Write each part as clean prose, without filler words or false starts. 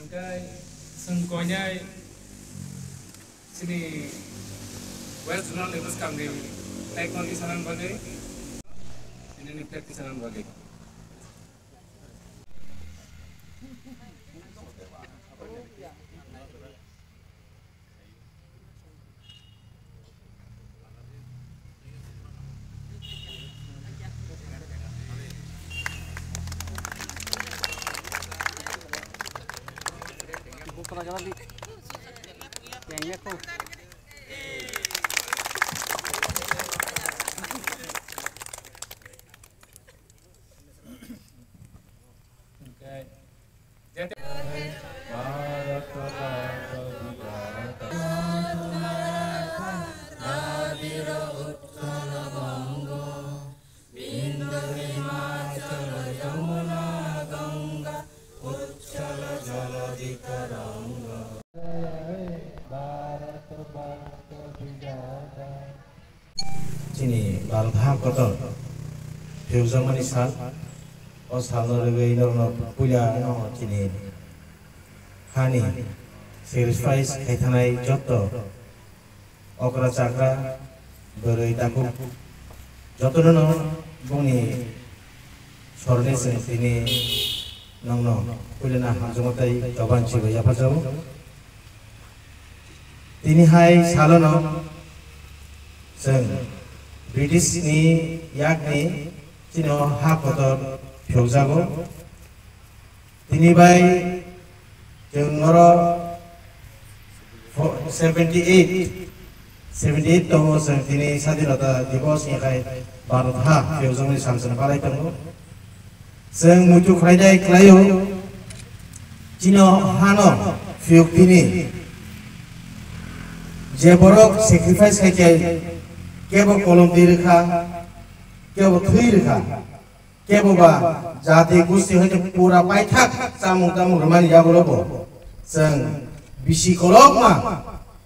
Angkai sengkonya sini West Zone Lewis Kamri teknologi sanan bagai ini praktis sanan bagai Para jalan di kayaknya tuh Sini Bartham kotor, Fusam Manisal, Oshalor Gainer Puya no Sini Hani, Sacrifice Ketanai Joto, Okra Chakra, Beritaku, Joto no Boni Sornes Sini Nong Pulina Hazumatai, Jobanchi Yapazam, Tini Hai Salono, Sen. British ni yak ni chino ha kotor phyojago tini bai jengoro 78 to tini sadinata divos ni kai Bharat ha phyojong samsana palai tango seng mutu khlaidai klayo chino hano phyok tini je borok sacrifice kai केवल कलम दी रखा केवल Thuy रखा केवल बा जाति गुस्ती होते पूरा पाइथाक सामुं तामुं रमानी जाबोलो बो जों बिसि कलम मा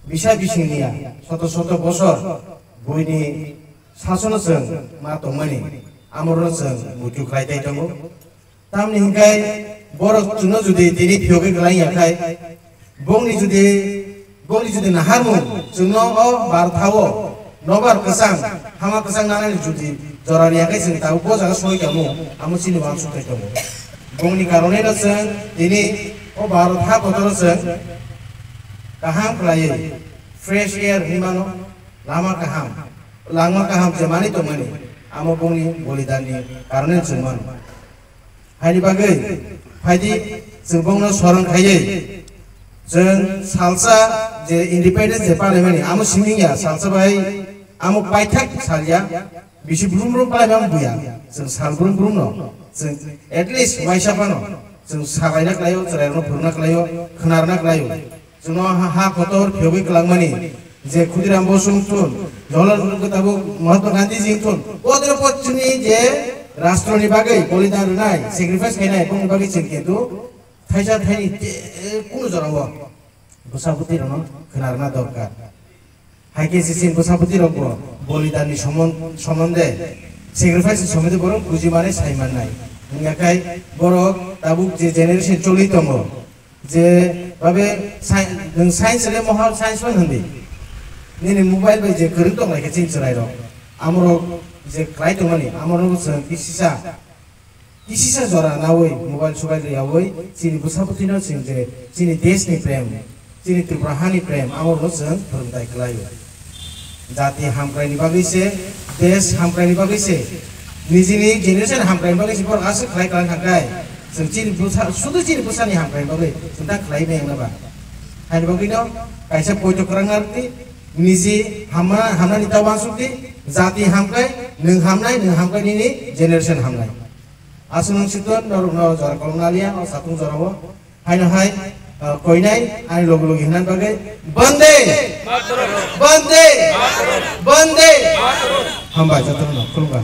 बिसा बिसिनिया शत बছর बयनि शासन जों मा दंमानि आमरनो जों मुथु खायदाय दङ तामनि हिंखाय बर जुनो जुदि दिनि फियोगे गलायाखाय बंनि जुदि नाहारमु जोंनो अ बारथावो Nobar kesang, hama kesang nana judi, jorani akai sing tahu po jangan soal kamu, kamu sini bang sukai kamu. Bung ni karone raseng, ini oh baru thap kotor raseng, kaham kelai, fresh air himano, lama kaham jamani to mani, amo bung ni boleh dani, karone cuman. Hari bagai, hari sebung no sorang kaya, jeng salsa je independence je paling mani, amo singnya salsa bayi. Amo paithak salya bisi brum palai bang buya जों sal brum no जों at least waisa pano जों sabaina klayo cererno phurna klayo khnarna klayo जोंनो ha kotor phyogi klangmani je khudiram bosum tun jolal tabu mahatma gandhi ji tun odro potchuni je rashtroni bagai bolidan nai sacrifice kainai bung bagai ching kintu thaisa thaini kuno jarawo bosaputi rono khnarna dorkar Haike sisin bosaputi rokbo bolidani somonde sacrifice somede borong bujimane saiman nai ngakai borok tabuk je generation choli tongo je babe science le mohal science man handi nini mobile bai je kereng tong lai kecing cerai ro amro je klai tongani amro kisisa jora nawoi mobile sobai le awoi chini bosaputi no singje chini desh ni prem chini triprahani prem amro jeng phurumdai klayo जाति हामक्राइनि बागैसे देश हामक्राइनि बागैसे निजिनि generation हामक्राइनि बागैसे पर आसे खलाय खालाय थांगाय जों चिनि बुसा सुदु चिनि बुसानि हामक्राइनि बागै जों दा खलाय बेंनाबा हानि बागैनो कायसा पयतो करांगारति निजि हामनानि तावा सुति जाति हामक्राइ नों हामनायनि जेनेरेशन हामनाय आसुनं सितन नरनो जरा कलनालिया और सातुं जरावो हायनो हाय कोइनाय आनि लोगो लोगो हिनान बागै बन्दे बन्दे बन्दे हम्बा जतन खुलुमबा